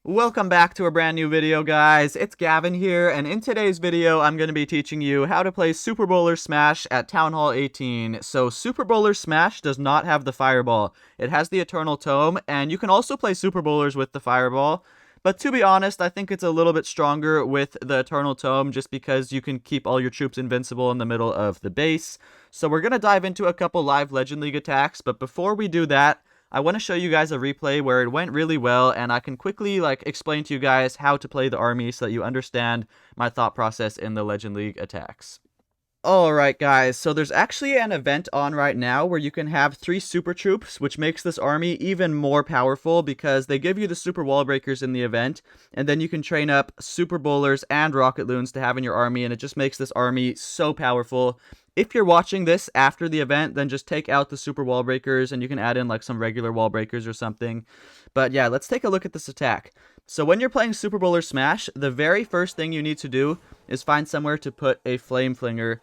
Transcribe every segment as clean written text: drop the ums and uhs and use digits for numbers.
Welcome back to a brand new video, guys. It's Gavin here, and in today's video, I'm going to be teaching you how to play Super Bowler Smash at Town Hall 18. So, Super Bowler Smash does not have the Fireball. It has the Eternal Tome, and you can also play Super Bowlers with the Fireball. But to be honest, I think it's a little bit stronger with the Eternal Tome just because you can keep all your troops invincible in the middle of the base. So, we're going to dive into a couple live Legend League attacks, but before we do that, I want to show you guys a replay where it went really well, and I can quickly explain to you guys how to play the army so that you understand my thought process in the Legend League attacks. Alright guys, so there's actually an event on right now where you can have 3 super troops, which makes this army even more powerful because they give you the super wall breakers in the event, and then you can train up super bowlers and rocket loons to have in your army, and it just makes this army so powerful. If you're watching this after the event, then just take out the super wall breakers and you can add in like some regular wall breakers or something. But yeah, let's take a look at this attack. So when you're playing Super Bowler Smash, the very first thing you need to do is find somewhere to put a Flame Flinger.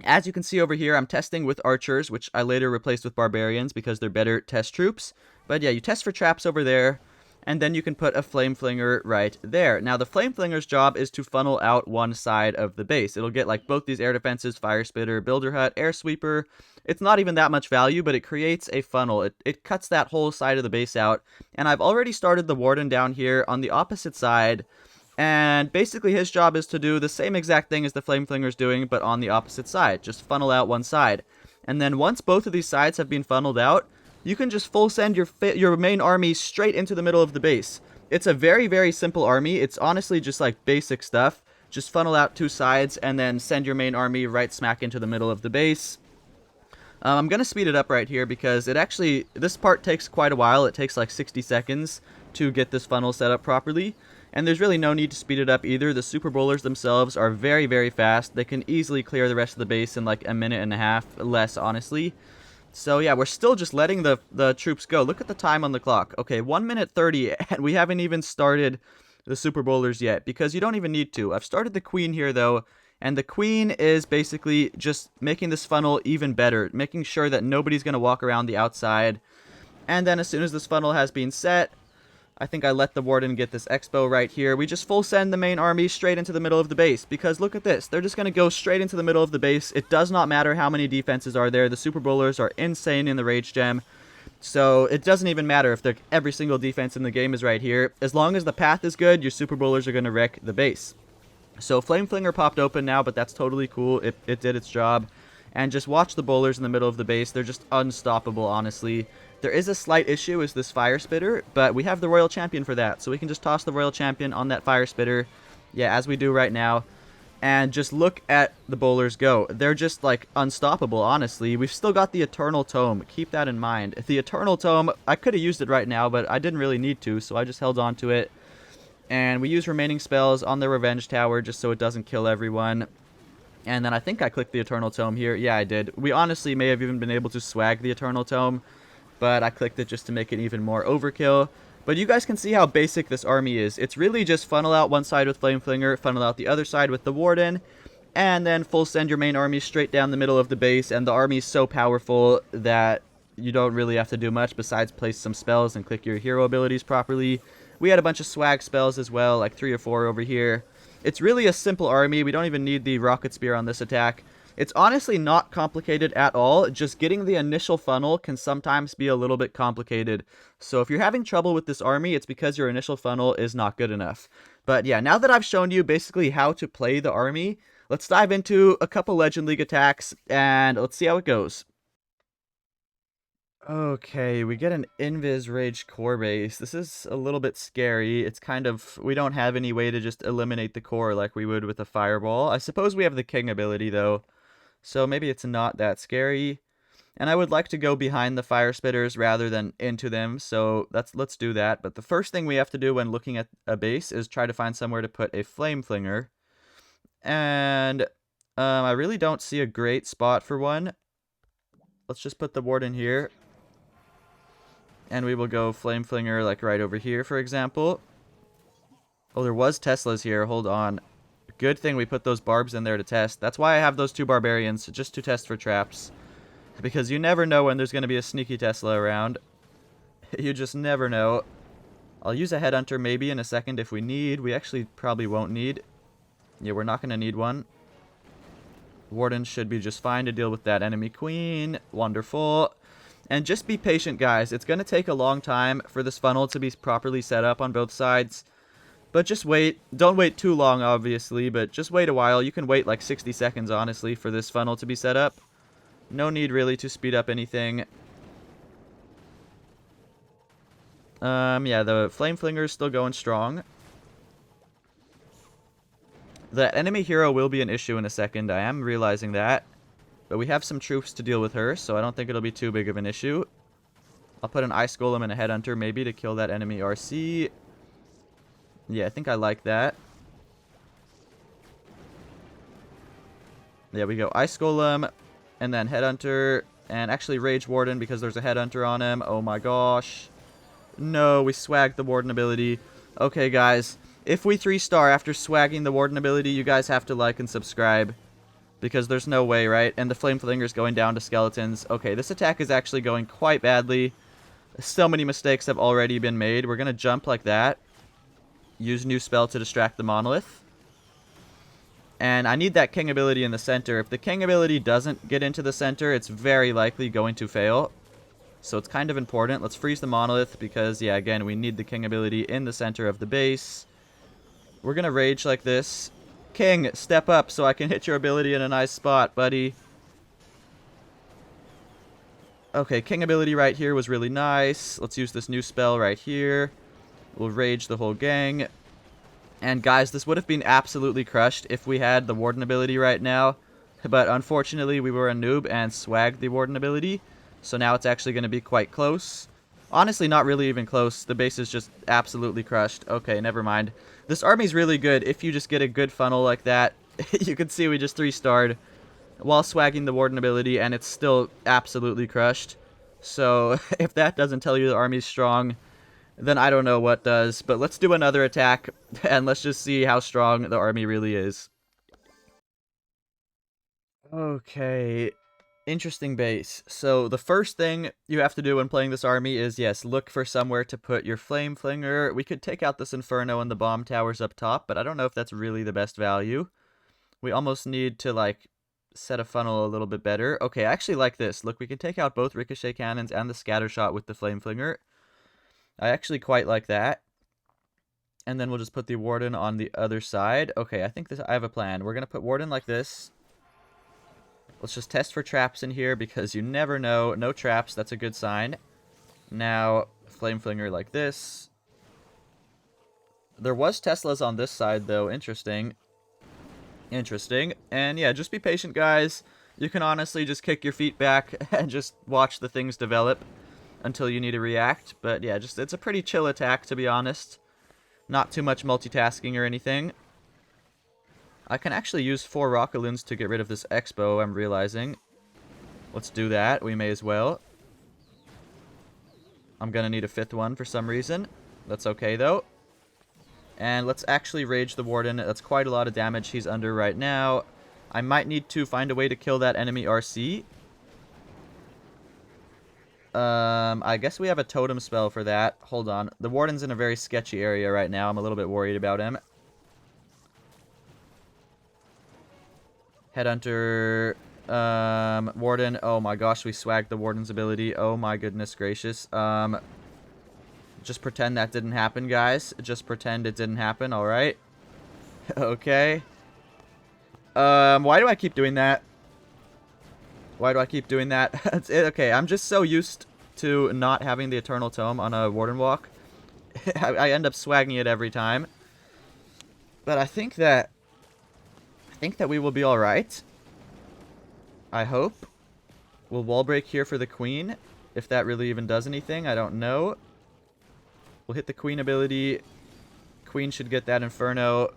As you can see over here, I'm testing with archers, which I later replaced with barbarians because they're better test troops. But yeah, you test for traps over there, and then you can put a Flame Flinger right there. Now, the Flame Flinger's job is to funnel out one side of the base. It'll get like both these air defenses, Fire Spitter, Builder Hut, Air Sweeper. It's not even that much value, but it creates a funnel. It cuts that whole side of the base out. And I've already started the Warden down here on the opposite side. And basically his job is to do the same exact thing as the Flame Flinger's doing, but on the opposite side. Just funnel out one side. And then once both of these sides have been funneled out, you can just full send your main army straight into the middle of the base. It's a very, very simple army. It's honestly just like basic stuff. Just funnel out 2 sides and then send your main army right smack into the middle of the base. I'm going to speed it up right here because this part takes quite a while. It takes like 60 seconds to get this funnel set up properly. And there's really no need to speed it up either. The super bowlers themselves are very, very fast. They can easily clear the rest of the base in like a minute and a half, less honestly. So yeah, we're still just letting the troops go. Look at the time on the clock. Okay, 1 minute 30, and we haven't even started the super bowlers yet, because you don't even need to. I've started the queen here, though, and the queen is basically just making this funnel even better, making sure that nobody's going to walk around the outside. And then as soon as this funnel has been set, I think I let the Warden get this expo right here. We just full send the main army straight into the middle of the base, because look at this. They're just going to go straight into the middle of the base. It does not matter how many defenses are there. The super bowlers are insane in the rage gem. So it doesn't even matter if every single defense in the game is right here. As long as the path is good, your super bowlers are going to wreck the base. So Flame Flinger popped open now, but that's totally cool. It did its job. And just watch the bowlers in the middle of the base. They're just unstoppable, honestly. There is a slight issue is this Fire Spitter, but we have the Royal Champion for that. So we can just toss the Royal Champion on that Fire Spitter. Yeah, as we do right now. And just look at the bowlers go. They're just like unstoppable, honestly. We've still got the Eternal Tome. Keep that in mind. The Eternal Tome, I could have used it right now, but I didn't really need to, so I just held on to it. And we use remaining spells on the Revenge Tower just so it doesn't kill everyone. And then I think I clicked the Eternal Tome here. Yeah, I did. We honestly may have even been able to swag the Eternal Tome, but I clicked it just to make it even more overkill. But you guys can see how basic this army is. It's really just funnel out one side with Flame Flinger, funnel out the other side with the Warden, and then full send your main army straight down the middle of the base. And the army is so powerful that you don't really have to do much besides place some spells and click your hero abilities properly. We had a bunch of swag spells as well, like 3 or 4 over here. It's really a simple army. We don't even need the Rocket Spear on this attack. It's honestly not complicated at all. Just getting the initial funnel can sometimes be a little bit complicated. So if you're having trouble with this army, it's because your initial funnel is not good enough. But yeah, now that I've shown you basically how to play the army, let's dive into a couple Legend League attacks and let's see how it goes. Okay, we get an Invis Rage core base. This is a little bit scary. It's kind of, we don't have any way to just eliminate the core like we would with a fireball. I suppose we have the king ability though, so maybe it's not that scary. And I would like to go behind the fire spitters rather than into them, so let's do that. But the first thing we have to do when looking at a base is try to find somewhere to put a flame flinger. And I really don't see a great spot for one. Let's just put the Warden here. And we will go Flame Flinger like right over here, for example. Oh, there was Teslas here. Hold on. Good thing we put those barbs in there to test. That's why I have those 2 barbarians, just to test for traps. Because you never know when there's going to be a sneaky Tesla around. You just never know. I'll use a Headhunter maybe in a second if we need. We actually probably won't need. Yeah, we're not going to need one. Warden should be just fine to deal with that enemy queen. Wonderful. And just be patient, guys. It's going to take a long time for this funnel to be properly set up on both sides. But just wait. Don't wait too long, obviously, but just wait a while. You can wait like 60 seconds, honestly, for this funnel to be set up. No need really to speed up anything. Yeah, the Flame Flinger is still going strong. The enemy hero will be an issue in a second. I am realizing that. But we have some troops to deal with her, so I don't think it'll be too big of an issue. I'll put an Ice Golem and a Headhunter maybe to kill that enemy RC. Yeah, I think I like that. There we go. Ice Golem, and then Headhunter, and actually Rage Warden because there's a Headhunter on him. Oh my gosh. No, we swagged the Warden ability. Okay, guys. If we 3-star after swagging the Warden ability, you guys have to like and subscribe. Because there's no way, right? And the Flame Flinger's going down to skeletons. Okay, this attack is actually going quite badly. So many mistakes have already been made. We're going to jump like that. Use new spell to distract the Monolith. And I need that King ability in the center. If the King ability doesn't get into the center, it's very likely going to fail. So it's kind of important. Let's freeze the Monolith because, yeah, again, we need the King ability in the center of the base. We're going to rage like this. King, step up so I can hit your ability in a nice spot, buddy. Okay, King ability right here was really nice. Let's use this new spell right here. We'll rage the whole gang. And guys, this would have been absolutely crushed if we had the Warden ability right now. But unfortunately, we were a noob and swagged the Warden ability. So now it's actually going to be quite close. Honestly, not really even close. The base is just absolutely crushed. Okay, never mind. This army's really good if you just get a good funnel like that. You can see we just 3-starred while swagging the Warden ability, and it's still absolutely crushed. So if that doesn't tell you the army's strong, then I don't know what does. But let's do another attack, and let's just see how strong the army really is. Okay. Interesting base. So the first thing you have to do when playing this army is, yes, look for somewhere to put your Flame Flinger. We could take out this Inferno and the bomb towers up top, but I don't know if that's really the best value. We almost need to, like, set a funnel a little bit better. Okay, I actually like this. Look, we can take out both Ricochet Cannons and the Scatter Shot with the Flame Flinger. I actually quite like that. And then we'll just put the Warden on the other side. Okay, I have a plan. We're going to put Warden like this. Let's just test for traps in here because you never know. No traps, that's a good sign. Now, Flame Flinger like this. There was Teslas on this side, though. Interesting. Interesting. And yeah, just be patient, guys. You can honestly just kick your feet back and just watch the things develop until you need to react. But yeah, it's a pretty chill attack, to be honest. Not too much multitasking or anything. I can actually use 4 Rockaloons to get rid of this Expo, I'm realizing. Let's do that. We may as well. I'm gonna need a 5th one for some reason. That's okay, though. And let's actually rage the Warden. That's quite a lot of damage he's under right now. I might need to find a way to kill that enemy RC. I guess we have a totem spell for that. Hold on. The Warden's in a very sketchy area right now. I'm a little bit worried about him. Headhunter, Warden. Oh my gosh, we swagged the Warden's ability. Oh my goodness gracious. Just pretend that didn't happen, guys. Just pretend it didn't happen, alright? Okay. Why do I keep doing that? Why do I keep doing that? Okay, I'm just so used to not having the Eternal Tome on a Warden walk. I end up swagging it every time. But I think that we will be alright. I hope. We'll wall break here for the Queen. If that really even does anything, I don't know. We'll hit the Queen ability. Queen should get that Inferno.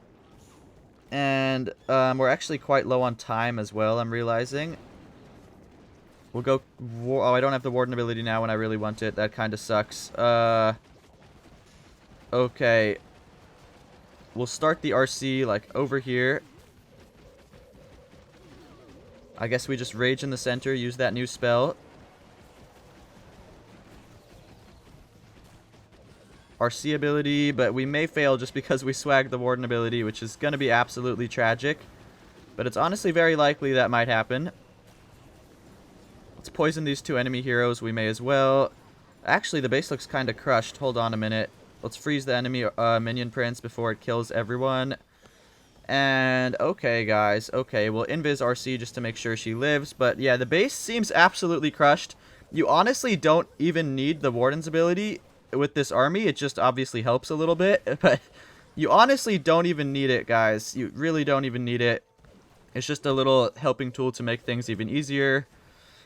And we're actually quite low on time as well, I'm realizing. We'll go... Oh, I don't have the Warden ability now when I really want it. That kind of sucks. Okay. We'll start the RC, like, over here. I guess we just rage in the center, use that new spell. RC ability, but we may fail just because we swagged the Warden ability, which is going to be absolutely tragic. But it's honestly very likely that might happen. Let's poison these 2 enemy heroes. We may as well. Actually, the base looks kind of crushed. Hold on a minute. Let's freeze the enemy minion prince before it kills everyone. And, okay, guys. Okay, we'll invis RC just to make sure she lives. But, yeah, the base seems absolutely crushed. You honestly don't even need the Warden's ability with this army. It just obviously helps a little bit. But you honestly don't even need it, guys. You really don't even need it. It's just a little helping tool to make things even easier.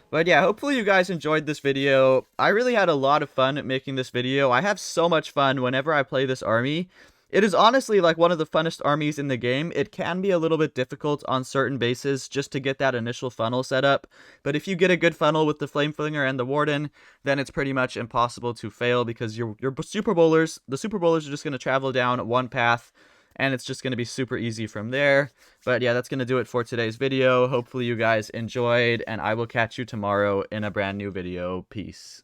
But yeah, hopefully you guys enjoyed this video. I really had a lot of fun making this video. I have so much fun whenever I play this army. It is honestly like one of the funnest armies in the game. It can be a little bit difficult on certain bases just to get that initial funnel set up. But if you get a good funnel with the Flameflinger and the Warden, then it's pretty much impossible to fail because the Super Bowlers are just going to travel down one path. And it's just going to be super easy from there. But yeah, that's going to do it for today's video. Hopefully you guys enjoyed, and I will catch you tomorrow in a brand new video. Peace.